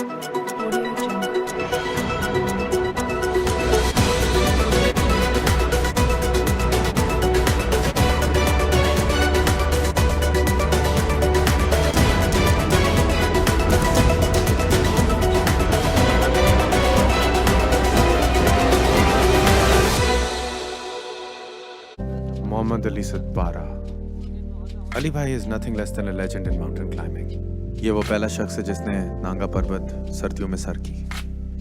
Audio Jungle. Mohammad Ali Sadbara. Ali भाई is nothing less than a legend in mountain climbing. ये वो पहला शख्स है जिसने नांगा पर्वत सर्दियों में सर की।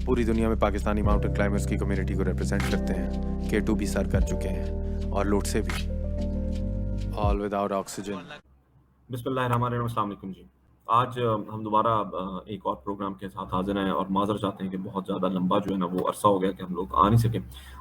पूरी दुनिया में पाकिस्तानी माउंटेन क्लाइंबर्स की कम्युनिटी को रिप्रेजेंट करते हैं। K2 भी सर कर चुके हैं और लोटसे भी। All without oxygen. बिस्मिल्लाहिर्रहमानिर्रहीम, अस्सलाम वालेकुम जी। आज हम दोबारा एक और प्रोग्राम के साथ हाजिर हैं और माज़र चाहते हैं कि बहुत ज़्यादा लंबा जो है ना वो अरसा हो गया कि हम लोग आ नहीं सके।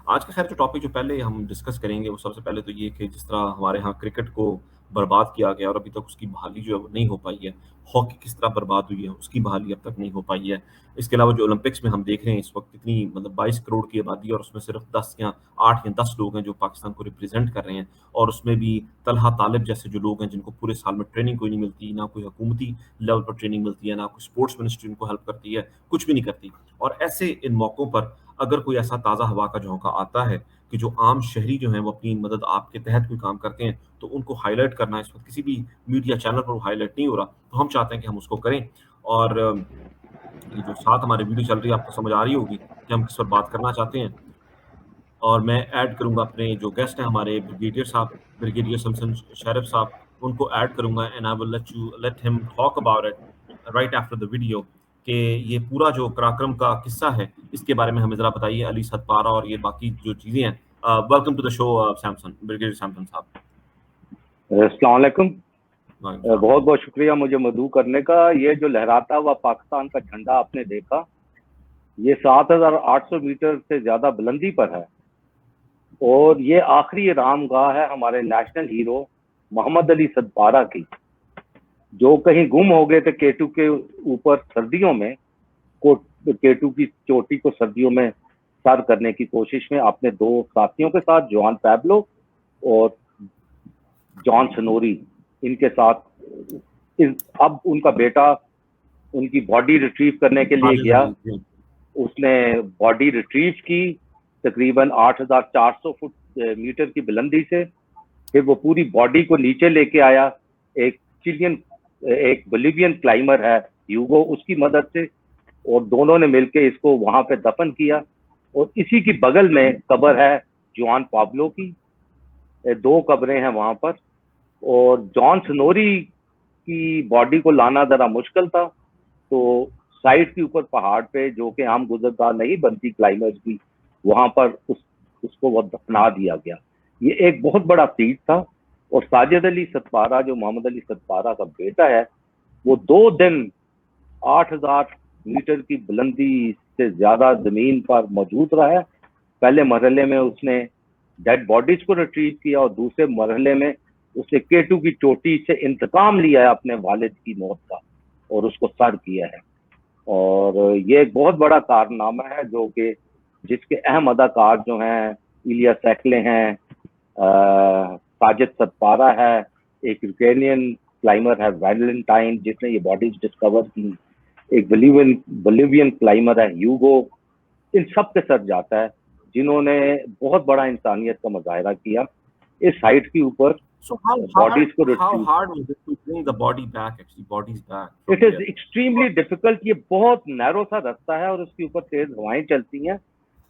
आज का खैर जो टॉपिक जो पहले हम डिस्कस करेंगे वो सबसे पहले तो ये कि जिस तरह हमारे यहाँ क्रिकेट को बर्बाद किया गया और अभी तक उसकी बहाली जो है वो नहीं हो पाई है। हॉकी किस तरह बर्बाद हुई है, उसकी बहाली अब तक नहीं हो पाई है। इसके अलावा जो ओलंपिक्स में हम देख रहे हैं इस वक्त कितनी मतलब 22 करोड़ की आबादी है और उसमें सिर्फ 10 या 8 या 10 लोग हैं जो पाकिस्तान को रिप्रेजेंट कर रहे हैं और उसमें भी तलहा तालिब जैसे जो लोग हैं जिनको पूरे साल में ट्रेनिंग कोई नहीं मिलती, ना कोई हुकूमती लेवल पर ट्रेनिंग मिलती है, ना कोई स्पोर्ट्स मिनिस्ट्री उनको हेल्प करती है, कुछ भी नहीं करती। और ऐसे इन मौकों पर अगर कोई ऐसा ताज़ा हवा का झोंका आता है कि जो आम शहरी जो हैं वो अपनी मदद आपके तहत कोई काम करते हैं, तो उनको हाइलाइट करना इस वक्त किसी भी मीडिया चैनल पर वो हाइलाइट नहीं हो रहा, तो हम चाहते हैं कि हम उसको करें। और ये जो साथ हमारी वीडियो चल रही है आपको समझ आ रही होगी कि हम किस पर बात करना चाहते हैं। और मैं ऐड करूँगा अपने जो गेस्ट हैं हमारे ब्रिगेडियर शमसन शरीफ साहब, उनको ऐड करूँगा and I will let him talk about it right after the video कि ये पूरा जो पराक्रम का किस्सा है, इसके बारे में हमें ज़रा बताइए अली सदपारा और ये बाकी जो चीज़ें हैं। Welcome to the show Samson, brigadier Samson साहब। अस्सलाम वालेकुम। वालेकुम बहुत बहुत शुक्रिया मुझे मदऊ करने का। ये जो लहराता हुआ पाकिस्तान का झंडा आपने देखा, ये 7,800 मीटर से ज्यादा बुलंदी पर है और ये आखिरी रामगाह है हमारे नेशनल हीरो मोहम्मद अली सदपारा की, जो कहीं गुम हो गए थे K2 के ऊपर सर्दियों में। K2 की चोटी को सर्दियों में सर करने की कोशिश में अपने दो साथियों के साथ, जॉन पैब्लो और जॉन सनोरी, इनके साथ अब उनका बेटा उनकी बॉडी रिट्रीव करने के लिए गया। उसने बॉडी रिट्रीव की तकरीबन 8,400 फुट मीटर की बुलंदी से। फिर वो पूरी बॉडी को नीचे लेके आया। एक बोलिवियन क्लाइमर है ह्यूगो, उसकी मदद से, और दोनों ने मिलके इसको वहां पे दफन किया। और इसी की बगल में कब्र है जुआन पाब्लो की। दो कब्रें हैं वहां पर। और जॉन सनोरी की बॉडी को लाना जरा मुश्किल था, तो साइड के ऊपर पहाड़ पे, जो कि आम गुजरगाह नहीं बनती क्लाइमर्स की, वहां पर उसको वो दफना दिया गया। ये एक बहुत बड़ा फीट था। और साजिद अली सदपारा, जो मोहम्मद अली सदपारा का बेटा है, वो 2 दिन 8,000 मीटर की बुलंदी से ज्यादा जमीन पर मौजूद रहा है। पहले मरहले में उसने डेड बॉडीज को रिट्रीव किया और दूसरे मरहले में उसने K2 की चोटी से इंतकाम लिया है अपने वालिद की मौत का और उसको सर किया है। और ये एक बहुत बड़ा कारनामा है जो कि जिसके अहम अदाकार जो हैं इलिया सैकले हैं, साजिद सदपारा है, एक यूक्रेनियन क्लाइमर है वैलेंटाइन जिसने ये बॉडीज डिस्कवर की, एक बोलिवियन क्लाइमर है ह्यूगो। इन सब के सर जाता है जिन्होंने बहुत बड़ा इंसानियत का मुजाहिरा किया इस हाइट के ऊपर। So how hard was it to bring the body back? Actually, bodies back. It is extremely difficult. ये बहुत नैरो सा रास्ता है और उसके ऊपर तेज हवाएं चलती हैं।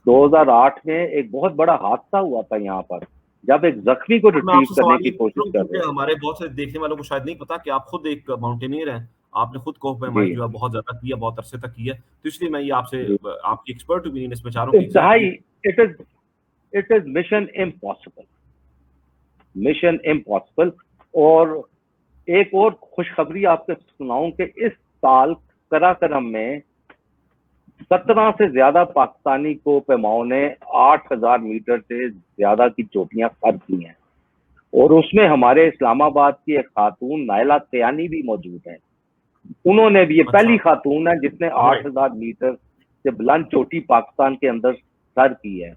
2008 में एक बहुत बड़ा हादसा हुआ था यहाँ पर, जब एक जख्मी को रिट्रीव करने की कोशिश कर रहे थे। हमारे बहुत से देखने वालों को शायद नहीं पता कि आप खुद एक माउंटेनियर हैं, आपने खुद कोह पैमाई जो है बहुत ज्यादा की है, बहुत अरसे तक की है, तो इसलिए मैं ये आपसे आपकी एक्सपर्ट ओपिनियन इसमें चाह रहा हूं। It is mission impossible. और एक और खुशखबरी आपको सुनाऊं कि इस साल कराकरम में 17 से ज्यादा पाकिस्तानी को पैमाओं ने 8,000 मीटर से ज्यादा की चोटियां सर की हैं। और उसमें हमारे इस्लामाबाद की एक खातून नायला तयानी भी मौजूद है। उन्होंने भी, ये पहली खातून है जिसने 8,000 मीटर से बुलंद चोटी पाकिस्तान के अंदर सर की है।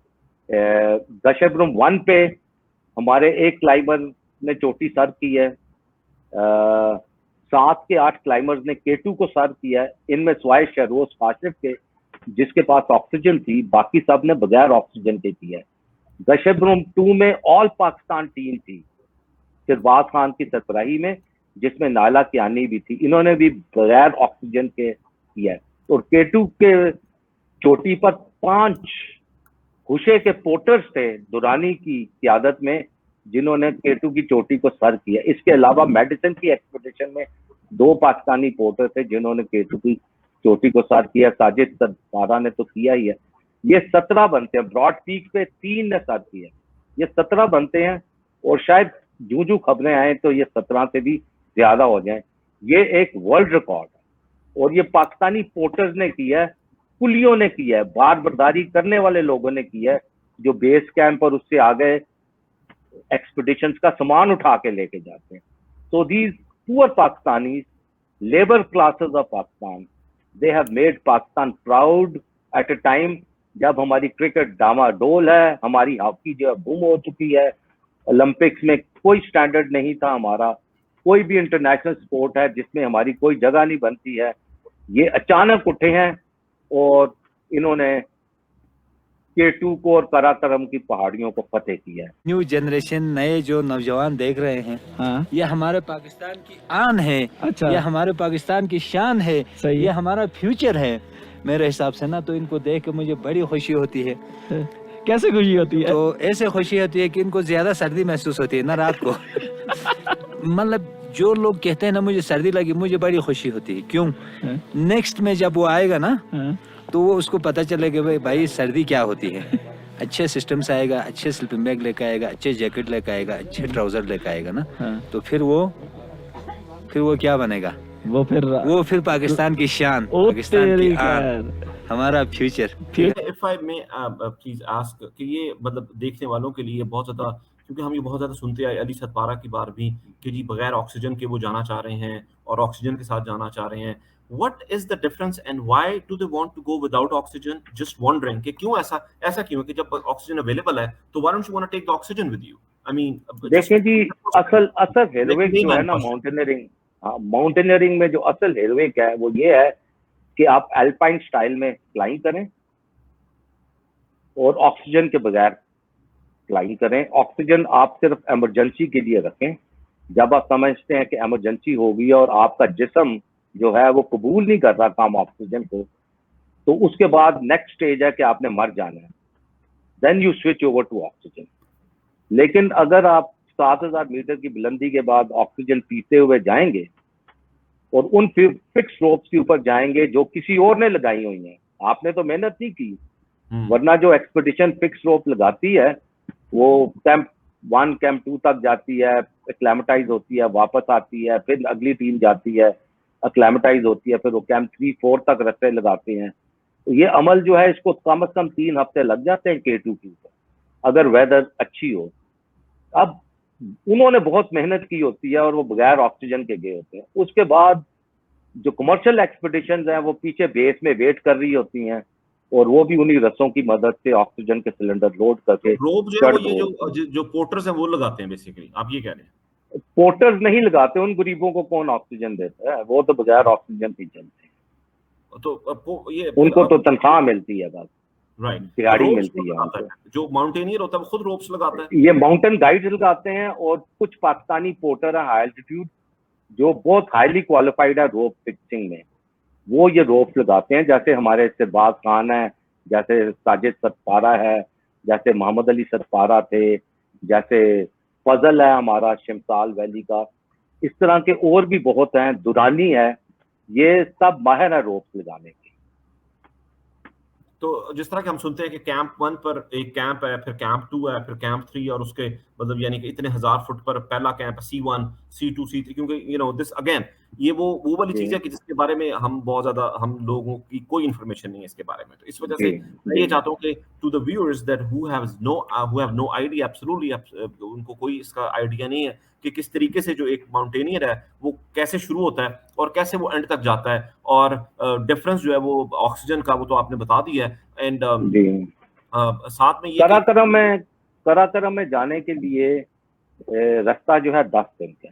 दशबरम 1 पे हमारे एक क्लाइमर ने चोटी सर की है। 7 के 8 क्लाइंबर्स ने K2 को सर किया है, इनमें सिवाय शहरोज काशिफ के जिसके पास ऑक्सीजन थी, बाकी सब ने बगैर ऑक्सीजन के किया है। गशबरुम 2 में ऑल पाकिस्तान टीम थी सिरबाज खान की सरबराही में, जिसमें नाला कियानी भी थी, इन्होंने भी बगैर ऑक्सीजन के किया है। और K2 के चोटी पर 5 हुशे के पोर्टर्स थे दुरानी की क़यादत में, जिन्होंने K2 की चोटी को सर किया। इसके अलावा मेडिसिन की एक्सपेडिशन में 2 पाकिस्तानी पोर्टर थे जिन्होंने K2 की चोटी को सर किया। साजिद सरपारा ने तो किया ही है। ये 17 बनते हैं। ब्रॉड पीक पे 3 ने सर किया, ये 17 बनते हैं, और शायद जूं खबरें आए तो ये 17 से भी ज्यादा हो जाए। ये एक वर्ल्ड रिकॉर्ड है, और ये पाकिस्तानी पोर्टर्स ने किया है, कुलियों ने किया है, बार बर्दारी करने वाले लोगों ने किया है, जो बेस कैंप और उससे आगे एक्सपेडिशंस का सामान उठा के लेके जाते हैं। So these poor Pakistanis, labor classes of Pakistan, they have made Pakistan proud at a time जब हमारी क्रिकेट डामाडोल है, हमारी हॉकी जो है गुम हो चुकी है, ओलंपिक्स में कोई स्टैंडर्ड नहीं था हमारा, कोई भी इंटरनेशनल स्पोर्ट है जिसमें हमारी कोई जगह नहीं बनती है। ये अचानक उठे हैं और इन्होंने K2 को और कराकरम की पहाड़ियों को फतेह किया है। न्यू जनरेशन, नए जो नौजवान देख रहे हैं, हाँ, ये हमारे पाकिस्तान की आन है। अच्छा, ये हमारे पाकिस्तान की शान है। सही ये है। हमारा फ्यूचर है। मेरे हिसाब से ना तो इनको देख के मुझे बड़ी खुशी होती है। कैसे खुशी होती है? तो ऐसे खुशी होती है कि इनको ज्यादा सर्दी महसूस होती है ना रात को। मतलब जो लोग कहते हैं ना मुझे सर्दी लगी, मुझे बड़ी खुशी होती है। क्यों? नेक्स्ट में जब वो आएगा ना, हाँ, तो वो उसको पता चलेगा भाई सर्दी क्या होती है। अच्छे सिस्टम से आएगा, अच्छे स्लीपिंग बैग लेकर आएगा, अच्छे जैकेट लेकर आएगा, अच्छे ट्राउजर लेकर आएगा ना, हाँ। तो फिर वो क्या बनेगा? वो फिर पाकिस्तान की शान, ओ पाकिस्तान की तेरी आन, खैर। हमारा future. If I may please ask कि ये मतलब देखने वालों के लिए बहुत ज्यादा, क्योंकि हम ये बहुत ज्यादा सुनते हैं अली सतपारा की बार भी कि जी बगैर ऑक्सीजन के वो जाना चाह रहे हैं और ऑक्सीजन के साथ जाना चाह रहे हैं। What is the difference and why do they want to go without oxygen? Just wondering कि क्यों ऐसा क्यों है कि जब ऑक्सीजन अवेलेबल है तो why don't you want to take the oxygen with you? I mean, देखें जी, असल हेरोइक जो है ना माउंटेनियरिंग, माउंटेनियरिंग में जो असल हेरोइक है वो ये है कि आप अल्पाइन स्टाइल में क्लाइंब करें और ऑक्सीजन के बगैर क्लाइंब करें। ऑक्सीजन आप सिर्फ इमरजेंसी के लिए रखें, जब आप समझते हैं कि इमरजेंसी होगी और आपका जिस्म जो है वो कबूल नहीं कर रहा काम ऑक्सीजन को, तो उसके बाद नेक्स्ट स्टेज है कि आपने मर जाना है, then you switch over to oxygen. लेकिन अगर आप 7000 मीटर की बुलंदी के बाद ऑक्सीजन पीते हुए जाएंगे और उन फिक्स रोप्स के ऊपर जाएंगे जो किसी और ने लगाई हुई हैं, आपने तो मेहनत नहीं की, वरना जो एक्सपेडिशन फिक्स रोप लगाती है वो कैंप 1 कैंप 2 तक जाती है, एक्लेमेटाइज होती है, वापस आती है, फिर अगली टीम जाती है, एक्लेमेटाइज होती है, फिर वो कैंप 3-4 तक रस्ते लगाते हैं। तो ये अमल जो है इसको कम से कम 3 हफ्ते लग जाते हैं K2 के ऊपर, अगर वेदर अच्छी हो। अब उन्होंने बहुत मेहनत की होती है और वो बगैर ऑक्सीजन के गए होते हैं। उसके बाद जो कमर्शियल एक्सपेडिशंस हैं वो पीछे बेस में वेट कर रही होती हैं और वो भी उन्हीं रस्सों की मदद से ऑक्सीजन के सिलेंडर लोड करके रोप जो है वो ये जो पोर्टर्स हैं वो लगाते हैं बेसिकली, आप ये कह रहे हैं? पोर्टर्स नहीं लगाते, उन गरीबों को कौन ऑक्सीजन देता है, वो तो बगैर ऑक्सीजन ही चलते हैं। तो ये उनको तो तनख्वाह मिलती है बस, राइट, दिहाड़ी मिलती है उनको। जो माउंटेनियर होता है वो खुद रोप्स लगाता है। ये माउंटेन गाइड्स लगाते हैं और कुछ पाकिस्तानी पोर्टर है हाई एल्टीट्यूड जो बहुत हाईली क्वालिफाइड है रोप फिक्सिंग में, वो ये रोप्स लगाते हैं। जैसे हमारे सिरबाज खान है, जैसे साजिद सतपारा है, जैसे मोहम्मद अली सतपारा थे, जैसे फजल है हमारा शिमसाल वैली का, इस तरह के और भी बहुत हैं, दुरानी है, ये सब माहिर है रोप्स लगाने के। तो जिस तरह के हम सुनते हैं कि कैंप 1 पर एक कैंप है, फिर कैंप 2 है, फिर कैंप 3 और उसके मतलब यानी कि इतने 1000 फुट पर पहला कैंप C1, C2, C3, क्योंकि यू नो दिस अगेन ये वो वाली चीज है कि जिसके बारे में हम बहुत ज्यादा, हम लोगों की कोई इन्फॉर्मेशन नहीं है इसके बारे में। तो इस वजह से मैं ये चाहता हूँ कि to the viewers that who have no idea, absolutely उनको कोई इसका आइडिया नहीं है कि किस तरीके से जो एक माउंटेनियर है वो कैसे शुरू होता है और कैसे वो एंड तक जाता है, और डिफरेंस जो है वो ऑक्सीजन का वो तो आपने बता दिया है। एंड साथ में ये कराकरम में जाने के लिए रास्ता जो है 10 दिन का।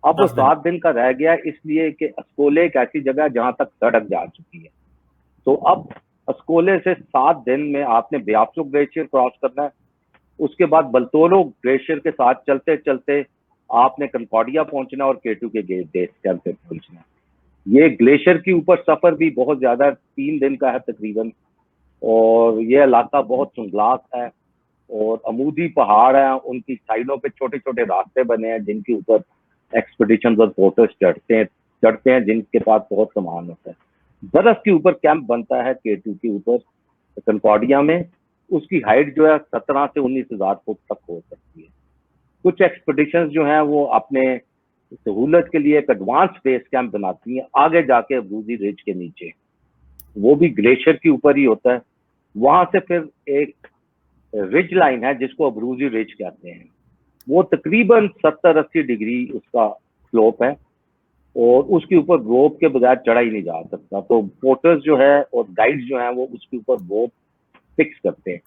अब वो 10 दिन 7 दिन का रह गया, इसलिए कि अस्कोले एक ऐसी जगह है जहां तक सड़क जा चुकी है। तो अब अस्कोले से 7 दिन में आपने ब्यासो ग्लेशियर क्रॉस करना है, उसके बाद बल्तोरो ग्लेशियर के साथ चलते चलते आपने कंकॉर्डिया पहुंचना और K2 के बेस कैंप पे पहुंचना। ये ग्लेशियर के ऊपर सफर भी बहुत ज्यादा 3 दिन का है तकरीबन, और ये इलाका बहुत सुंगलाक है और अमूदी पहाड़ है, उनकी साइडों पे छोटे छोटे रास्ते बने हैं जिनके ऊपर एक्सपीडिशन और पोर्टर्स चढ़ते हैं जिनके पास बहुत सामान होता है। बर्फ के ऊपर कैंप बनता है K2 के ऊपर कंकॉर्डिया में, उसकी हाइट जो है 17 से 19,000 फुट तक हो सकती है। कुछ एक्सपीडिशंस जो हैं वो अपने सहूलत के लिए एक एडवांस बेस कैंप बनाती हैं आगे जाके अब्रूजी रिज के नीचे, वो भी ग्लेशियर के ऊपर ही होता है। वहां से फिर एक रिज लाइन है जिसको अब्रूजी रिज कहते हैं, वो तकरीबन 70-80 डिग्री उसका स्लोप है और उसके ऊपर रोप के बगैर चढ़ा ही नहीं जा सकता। तो पोर्टर्स जो है और गाइड्स जो हैं वो उसके ऊपर रोप फिक्स करते हैं।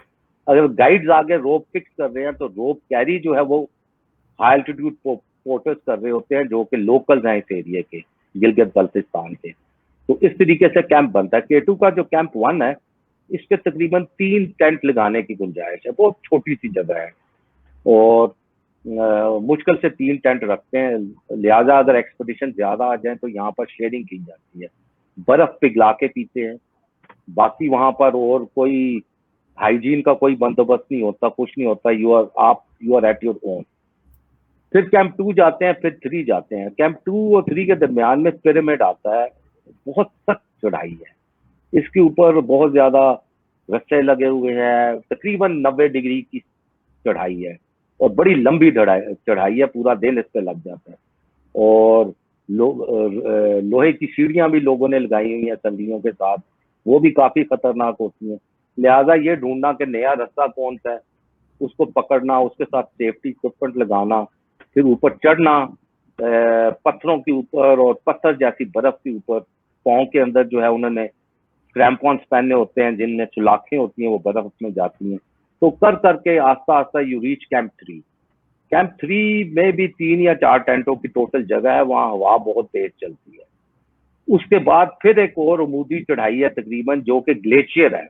अगर गाइड्स आगे रोप फिक्स कर रहे हैं तो रोप कैरी जो है वो हाई एल्टीट्यूड पोर्टर्स कर रहे होते हैं जो कि लोकल्स हैं इस एरिया के, गिलगित बल्तिस्तान के। तो इस तरीके से कैंप बनता है। K2 का जो कैंप 1 है इस पे तकरीबन 3 टेंट लगाने की गुंजाइश है, बहुत छोटी सी जगह है और मुश्किल से 3 टेंट रखते हैं, लिहाजा अगर एक्सपेडिशन ज्यादा आ जाए तो यहाँ पर शेयरिंग की जाती है। बर्फ पिघला के पीते हैं, बाकी वहां पर और कोई हाइजीन का कोई बंदोबस्त नहीं होता, कुछ नहीं होता, you are at your own. फिर कैंप 2 जाते हैं, फिर 3 जाते हैं। कैंप 2 और 3 के दरमियान में पिरामिड आता है, बहुत सख्त चढ़ाई है, इसके ऊपर बहुत ज्यादा रस्से लगे हुए हैं, तकरीबन 90 डिग्री की चढ़ाई है और बड़ी लंबी चढ़ाई है, पूरा दिन इस पे लग जाता है। और लोहे की सीढ़ियां भी लोगों ने लगाई हुई हैं संदियों के साथ, वो भी काफी खतरनाक होती हैं। लिहाजा ये ढूंढना कि नया रास्ता कौन सा है, उसको पकड़ना, उसके साथ सेफ्टी इक्विपमेंट लगाना, फिर ऊपर चढ़ना पत्थरों के ऊपर और पत्थर जैसी बर्फ के ऊपर, पाँव के अंदर जो है उन्होंने क्रैम्पॉन्स पहने होते हैं जिनमें सुलाखें होती हैं, वो बर्फ में जाती हैं। तो कर करके आस्ता आस्ता यू रीच कैंप 3। कैंप 3 में भी 3 या 4 टेंटों की टोटल जगह है, वहाँ हवा बहुत तेज चलती है। उसके बाद फिर एक और अमूदी चढ़ाई है तकरीबन, जो कि ग्लेशियर है,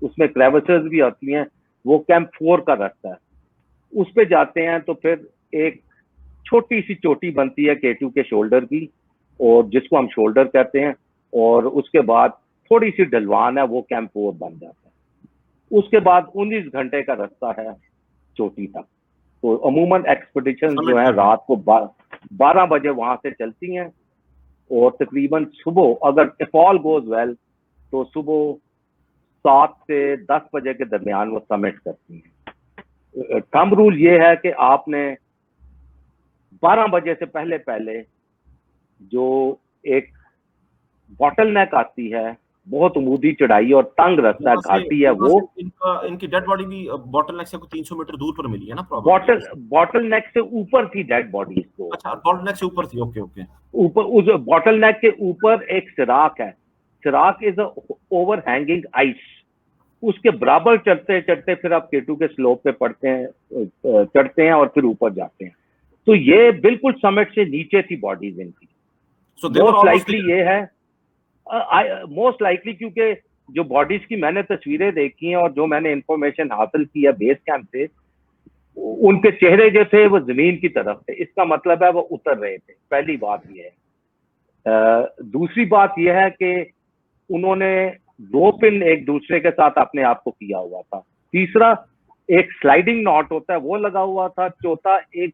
उसमें क्रेविसेस भी आती हैं, वो कैंप 4 का रास्ता है। उस पे जाते हैं तो फिर एक छोटी सी चोटी बनती है K2 के शोल्डर की, और जिसको हम शोल्डर कहते हैं, और उसके बाद थोड़ी सी ढलवान है, वो कैंप 4 बन जाता है। उसके बाद 19 घंटे का रास्ता है चोटी तक। तो अमूमन एक्सपेडिशन जो है रात को 12 बजे वहां से चलती हैं और तकरीबन सुबह, अगर इफ ऑल गोज वेल, तो सुबह 7 से 10 बजे के दरमियान वो समिट करती हैं। थंब रूल ये है कि आपने 12 बजे से पहले पहले जो एक बॉटल नेक आती है, बहुत उमूदी चढ़ाई और तंग रास्ता घाटी है, वो इनकी डेड बॉडी भी बॉटल नेक से 300 मीटर दूर पर मिली है ना? बॉटल नेक से ऊपर थी डेड बॉडी को। अच्छा, बॉटल नेक से ऊपर थी, ओके ओके। ऊपर उस बॉटल नेक के ऊपर एक सिराक है, Sirach is over hanging ice, उसके बराबर चढ़ते चढ़ते फिर आप K2 के स्लोप पे चढ़ते हैं और फिर ऊपर जाते हैं। तो ये बिल्कुल समिट से नीचे थी बॉडीज इनकी। मोस्ट लाइकली ये है, मोस्ट लाइकली, क्योंकि जो बॉडीज की मैंने तस्वीरें देखी हैं और जो मैंने इंफॉर्मेशन हासिल की है बेस कैंप से, उनके चेहरे जो थे वो जमीन की तरफ थे, इसका मतलब है वो उतर रहे थे। पहली बात ये है। दूसरी बात यह है कि उन्होंने 2 पिन एक दूसरे के साथ अपने आप को किया हुआ था। तीसरा, एक स्लाइडिंग नॉट होता है वो लगा हुआ था। चौथा, एक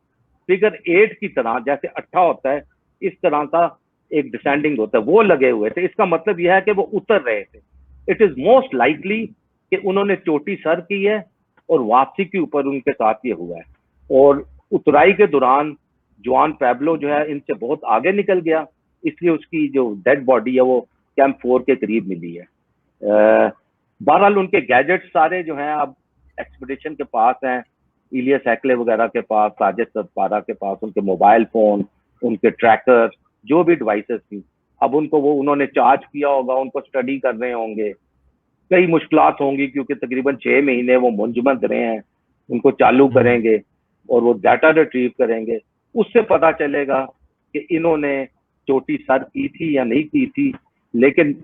फिगर 8 की तरह, जैसे 8 होता है इस तरह का एक डिसेंडिंग होता है, वो लगे हुए थे। इसका मतलब यह है कि वो उतर रहे थे। इट इज मोस्ट लाइकली कि उन्होंने चोटी सर की है और वापसी के ऊपर उनके साथ ये हुआ है। और उतराई के दौरान जुआन पैब्लो जो है इनसे बहुत आगे निकल गया, इसलिए उसकी जो डेड बॉडी है वो कैंप 4 के करीब मिली है। बहरहाल उनके गैजेट्स सारे जो हैं अब एक्सपेडिशन के पास हैं, इलियस हैकले वगैरह के पास, साजिद सतपारा के पास, उनके मोबाइल फोन, उनके ट्रैकर, जो भी डिवाइसेस थी, अब उनको वो उन्होंने चार्ज किया होगा, उनको स्टडी कर रहे होंगे। कई मुश्किलात होंगी क्योंकि तकरीबन 6 महीने वो मुंजमद रहे हैं, उनको चालू करेंगे और वो डाटा रिट्रीव करेंगे। उससे पता चलेगा कि इन्होंने चोटी सर की थी या नहीं की थी, लेकिन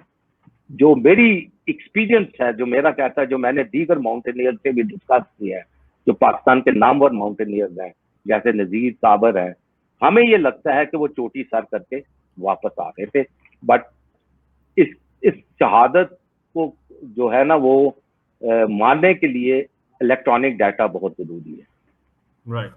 जो मेरी एक्सपीरियंस है, जो मेरा कहता है, जो मैंने दीगर माउंटेनियर से भी डिस्कस किया है, जो पाकिस्तान के नामवर माउंटेनियर्स हैं जैसे नजीर साबर है, हमें ये लगता है कि वो चोटी सर करके वापस आ रहे थे। बट इस शहादत को जो है ना वो मानने के लिए इलेक्ट्रॉनिक डाटा बहुत जरूरी है। राइट,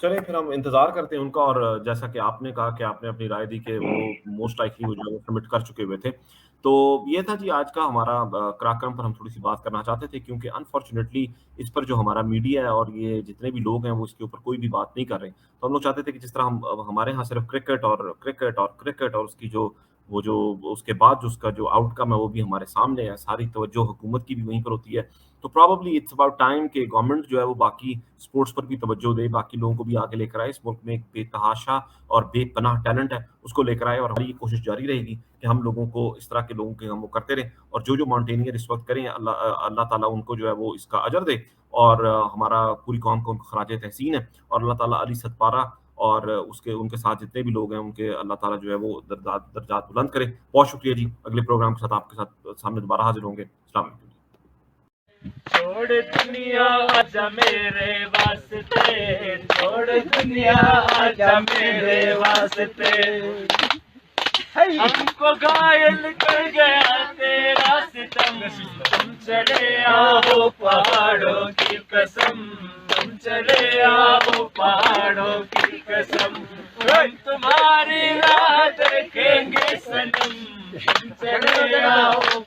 चलिए फिर हम इंतजार करते हैं उनका। और जैसा कि आपने कहा कि आपने अपनी राय दी कि वो मोस्ट लाइकली वो जो सबमिट कर चुके हुए थे, तो ये था जी आज का हमारा कार्यक्रम पर हम थोड़ी सी बात करना चाहते थे, क्योंकि अनफॉर्चुनेटली इस पर जो हमारा मीडिया है और ये जितने भी लोग हैं वो इसके ऊपर कोई भी बात नहीं कर रहे। तो हम लोग चाहते थे कि जिस तरह हम हमारे यहाँ सिर्फ क्रिकेट और उसकी जो वो जो उसके बाद जो उसका जो आउटकम है वो भी हमारे सामने है, सारी तवज्जो हुकूमत की भी वहीं पर होती है। तो प्रॉब्ली इट्स अबाउट टाइम कि गवर्नमेंट जो है वो बाकी स्पोर्ट्स पर भी तवज्जो दे, बाकी लोगों को भी आगे लेकर आए। इस मुल्क में एक बेतहाशा और बेपनाह टैलेंट है, उसको लेकर आए, और हमारी ये कोशिश जारी रहेगी कि हम लोगों को इस तरह के लोगों के हम वो करते रहें। और जो माउंटेनियर इस वक्त करें, अल्लाह ताला उनको जो है वो इसका अजर दे, और हमारा पूरी कौम को उनको खराज तहसीन है। और अल्लाह ताला अली सतपारा और उनके साथ जितने भी लोग हैं उनके अल्लाह ताला जो है वो दर्जात बुलंद करे। बहुत शुक्रिया जी। अगले प्रोग्राम के साथ आपके साथ सामने दोबारा हाजिर होंगे। अस्सलाम वालेकुम। छोड़ दुनिया आजा मेरे वास्ते, छोड़ दुनिया आजा मेरे वास्ते, हमको घायल कर गया तेरा सितम, तुम चले आओ पहाड़ों की कसम, तुम चले आओ पहाड़ों की कसम, हम तुम्हारी राह देखेंगे सनम, तुम चले आओ